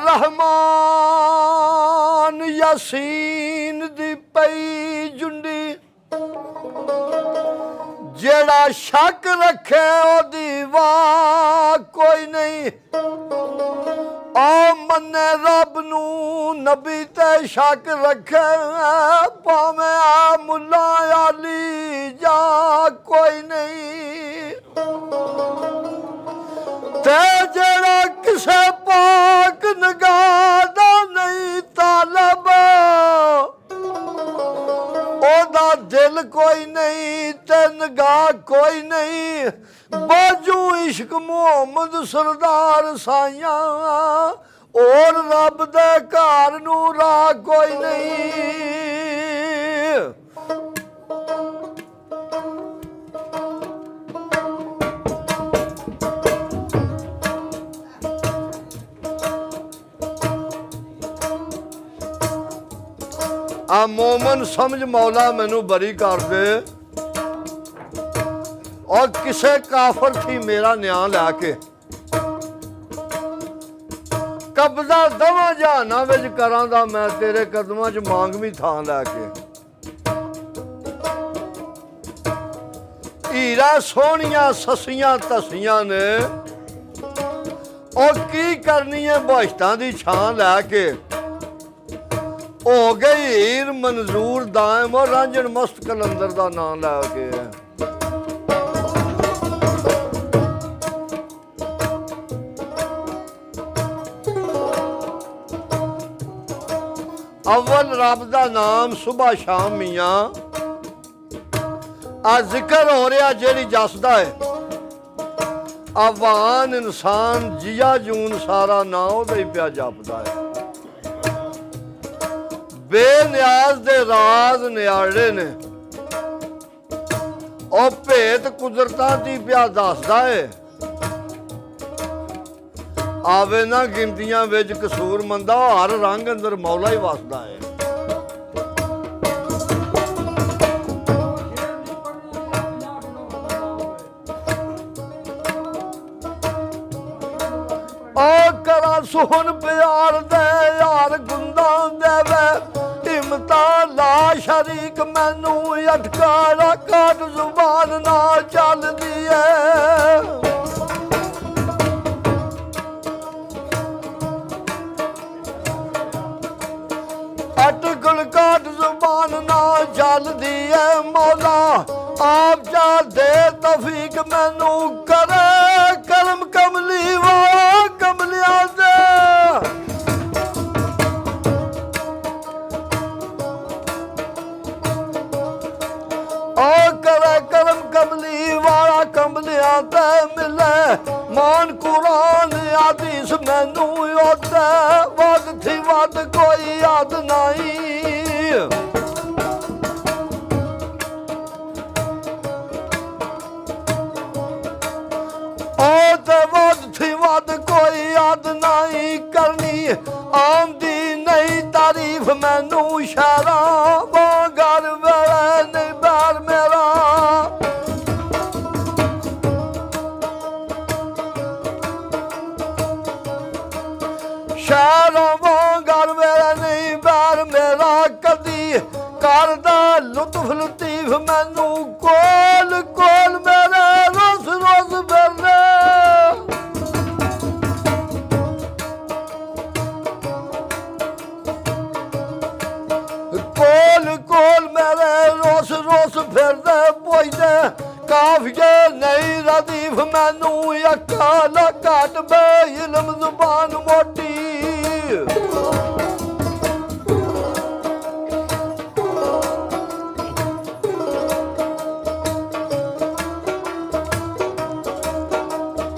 रहमान यासीन दी पई जुंडी जेड़ा शक रखे ओदी वाह कोई नहीं आ मन्ने रब नू नबी ते शक रखे भावें आ मुल्ला आली जा कोई नहीं ते जेड़ा किसे पाक निगाह दा नहीं तालब ओदा दिल कोई नहीं ते निगाह कोई नहीं बाजू इश्क मुहम्मद सरदार साइया और रब दे घर नू राह कोई नहीं। आ मोमन समझ मौला मैनू बरी कर दे और किसे काफर थी मेरा न्याय लैके कब्जा दवा जहाना विच करां दा मैं तेरे कदमां च मांगवी थां लैके हीरा सोहणियां ससियां तसियां ने और की करनी है बहशतां दी छां लैके हो गई हीर मंजूर दायम और रांझण मस्त कलंदर दा नाम लैके अव्वल रब दा नाम सुबह शाम मियां आ जिक्र हो रहा जेड़ी जसदा है आवान इंसान जिया जून सारा ना ओदा ही पिया जपदा है बेनियाज दे राज नियाड़े ने और भेत कुदरतां दी पिया दसदा है आवे ना गिनतियां विच कसूर मंदा हर रंग अंदर मौला ही वसदा है। करा सोहन प्यार दे यार गुंदा देवे हिम्मता ला शरीक मैनू अटकारा काट जुबान ना चलदी है अटकल काट जुबान ना चलदी है मौला आप जा दे तौफीक मैनू करे करम कमली वो कमलिया दे ओ करे करम कमली वाला कमलिया दे मिले मान कुरान हदीस मैनू ओदे वद थी वद कोई याद नहीं वद कोई याद नहीं करनी आमदी नहीं तारीफ मैनू शारा वो घर वेले नहीं बार मेरा शारा वो घर वेले नहीं बार मेरा कदी करदा लुत्फ लतीफ मैनू कोल कोल मेरे रोज रोज फिरने कोल मेरे रोस रोस फिरदे पोइदे काफिए नहीं रदीफ मैनू अकाल घट बे इल्म जुबान मोटी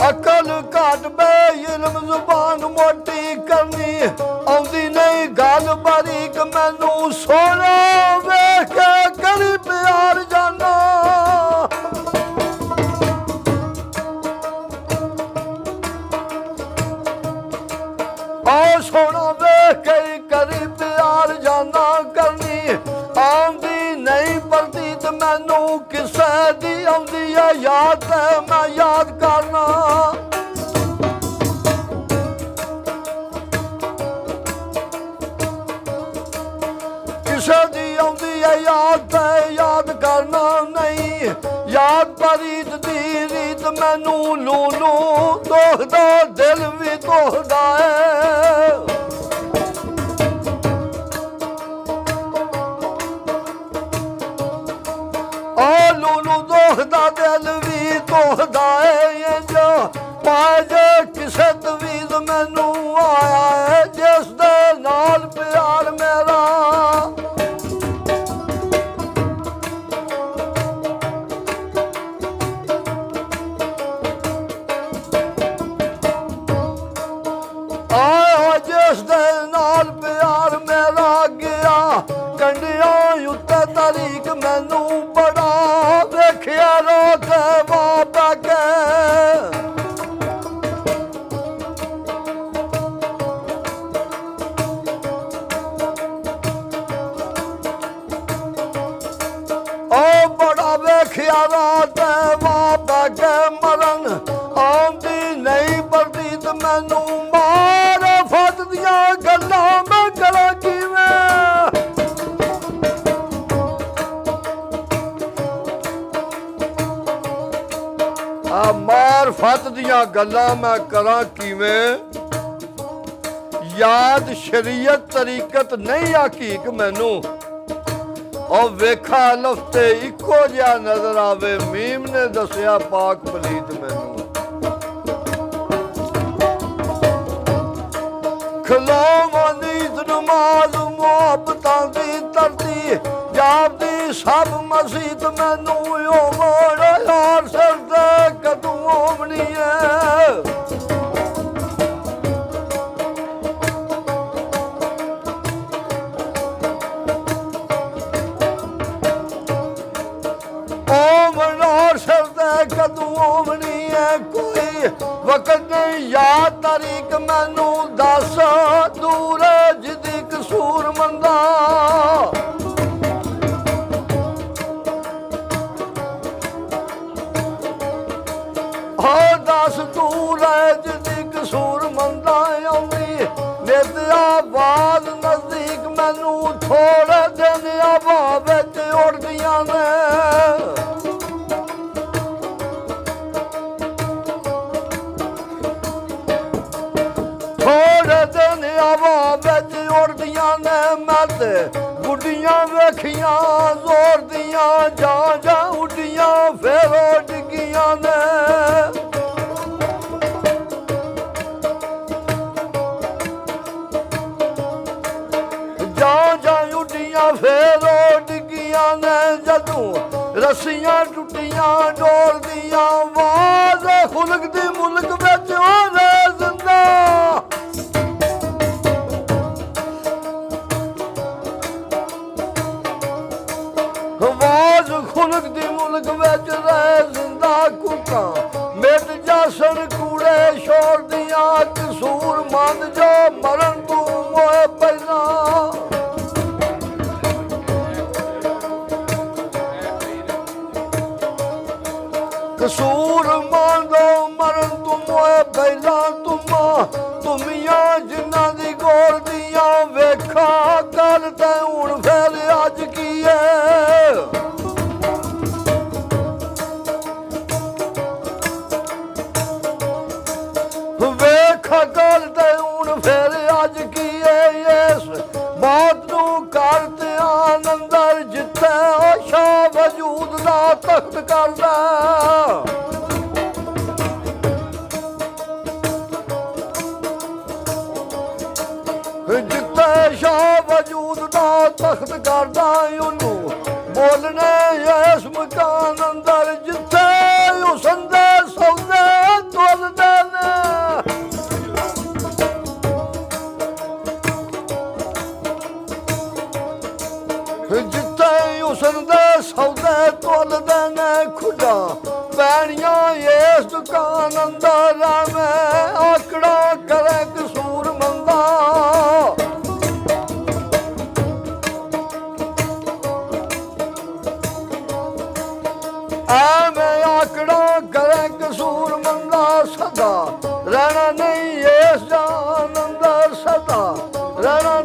अकल घट बे इल्म जुबान मोटी करनी आउंदी नहीं गल बारीक मैनू सोना वेख के करी प्यार जाना आ सोना वेख के करी प्यार जाना करनी आउंदी नहीं परतीत मैनू किसे दी आउंदी है याद है मैं याद करना ਮੈਨੂੰ ਲੂਲੂ ਦੁਖਦਾ ਦਿਲ ਵੀ ਦੁਖਦਾ ਹੈ ਆ ਲੂਲੂ ਦੁਖਦਾ ਦਿਲ ਵੀ ਦੁਖਦਾ ਹੈ ਜੋ ਪਾਜ ਕਿਸੇ ਤਵੀਜ਼ ਮੈਨੂੰ ਆਇਆ ਹੈ ਜਿਸ ਦੇ ਨਾਲ ਪਿਆਰ ਮੇਰਾ ਜਿਸ ਦੇ ਨਾਲ ਪਿਆਰ ਮੇਰਾ ਗਿਆ ਕੰਡਿਆਂ ਉੱਤੇ ਤਾਰੀਖ ਮੈਨੂੰ ਬੜਾ ਵੇਖਿਆ ਰੋਕ ਵਾਪਾ ਕੇ ਉਹ ਬੜਾ ਵੇਖਿਆ ਰਾਤ ਵਾਪਾ ਕੇ ਮਰਨ ਆਉਂਦੀ ਨਹੀਂ ਪਰਦੀਤ ਮੈਨੂੰ ਮਾਰ ਫੱਟ ਦੀਆਂ ਗੱਲਾਂ ਮੈਂ ਕਰਾਂ ਕਿਵੇਂ ਆ ਮਾਰ ਫੱਟ ਦੀਆਂ ਗੱਲਾਂ ਮੈਂ ਕਰਾਂ ਕਿਵੇਂ ਯਾਦ ਸ਼ਰੀਅਤ ਤਰੀਕਤ ਨਹੀਂ ਹਕੀਕ ਮੈਨੂੰ ਉਹ ਵੇਖਾ ਲਫਤੇ ਇੱਕੋ ਜਿਹਾ ਨਜ਼ਰ ਆਵੇ ਮੀਮ ਨੇ ਦੱਸਿਆ ਪਾਕ ਪਲੀਤ ਮੈਨੂੰ ਖਲਾਵਾਂ ਨੀਤ ਨਮਾਜ਼ ਮੁਹੱਬਤਾਂ ਦੀ ਧਰਤੀ ਜਾਪਦੀ ਸਭ ਮਸੀਤ ਮੈਨੂੰ ਓ ਮੋੜ ਯਾਰ ਸਰਦੇ ਕਦੋਂ ਆਉਣੀ ਹੈ ਓ ਮਨਾਰ ਸਰਦੇ ਕਦੋਂ ਆਉਣੀ ਹੈ ਕੋਈ ਵਕਤ ਨਹੀਂ ਯਾਦ ਤਾਰੀਖ ਮੈਨੂੰ ਦੱਸ ਦੂਰ ਜਿਹਦੀ ਕਸੂਰ ਮੰਦਾ ਹੋ ਦੱਸ ਦੂਰ ਜਿਹਦੀ ਕਸੂਰ ਮੰਦਾ ਆਉਂਦੀ ਨਿਤ ਆਵਾਜ਼ ਨਜ਼ਦੀਕ ਮੈਨੂੰ ਥੋੜੇ ਦਿਨ ਹਵਾ ਵਿੱਚ ਉੜਦੀਆਂ ਨੇ ਥੋੜੇ ਦਿਨ ਹਵਾ ਵਿੱਚ ਉੜਦੀਆਂ ਨੇ ਮੈਂ ਤੇ ਗੁੱਡੀਆਂ ਵੇਖੀਆਂ ਜ਼ੋਰ ਦੀਆਂ ਜਾਂ ਉੱਡੀਆਂ ਫੇਰ ਡਿੱਗੀਆਂ ਨੇ ਜਾਂ ਉੱਡੀਆਂ ਫੇਰ ਡਿੱਗੀਆਂ ਨੇ ਜਦੋਂ ਰੱਸੀਆਂ ਟੁੱਟੀਆਂ ਡੋਰ ਦੀਆਂ ਆਵਾਜ਼ ਖੁਲਕ ਦੀ ਮੁਲਕ ਵਿੱਚ ਹੋਵੇ ਜ਼ਿੰਦਾ ਆਵਾਜ਼ ਖੁਲਕ ਦੀ ਮੁਲਕ ਵਿੱਚ ਰਹਿ ਜ਼ਿੰਦਾ ਕੁੱਕਾਂ ਮਿਟ ਜਾਸਣ ਕੂੜੇ ਸ਼ੋਰ ਦੀਆਂ ਕਸੂਰ ਮੰਦ ਜੋ ਮਰਨ ਤੂੰ ਮੋਏ ਪਹਿਲਾਂ ਕਸੂਰ ਮੰਦੋ ਮਰਨ ਤੂੰ ਮੋਏ ਪਹਿਲਾਂ ਤੁਮੀਆਂ ਜਿਨ੍ਹਾਂ ਦੀ ਗੋਲ ਦੀਆਂ ਵੇਖਾਂ ਗੱਲ ਤੇ ਹੁਣ ਫੈਲ ਅੱਜ ਕੀ ਹੈ ਵੇਖਾਂ ਗੱਲ ਤੇ ਹੁਣ ਫੈਲ ਅੱਜ ਕੀ ਹੈ ਇਸ ਬਾਤ ਨੂੰ ਕਰ ਧਿਆਨ ਅੰਦਰ ਜਿੱਥੇ ਆਸ਼ਾ ਵਜੂਦ ਦਾ ਤਖਤ ਕਰਦਾ ਜਿੱਥੇ ਸ਼ਾਹ ਵਜੂਦ ਦਾ ਤਖਤ ਕਰਦਾ ਉਹਨੂੰ ਬੋਲਣੇ ਇਸ ਮਕਾਨ ਅੰਦਰ ਜਿੱਥੇ ਹੁਸਨ ਦੇ ਸੌਦੇ ਤੁਲਦੇ ਨੇ ਜਿੱਥੇ ਹੁਸਨ ਦੇ ਸੌਦੇ ਤੁਲਦੇ ਨੇ ਖੁਦਾ ਪੈਣੀਆਂ ਇਸ ਦੁਕਾਨ ਅੰਦਰ ਮੈਂ ਆਕੜਾ ਕਰੇ ਕਸੂਰ ਮੰਦਾ ਮੈਂ ਆਕੜਾ ਕਰੇ ਕਸੂਰ ਮੰਦਾ ਸਦਾ ਰਹਿਣਾ ਨਹੀਂ ਇਸ ਜਾਨ ਅੰਦਰ ਸਦਾ ਰਹਿਣਾ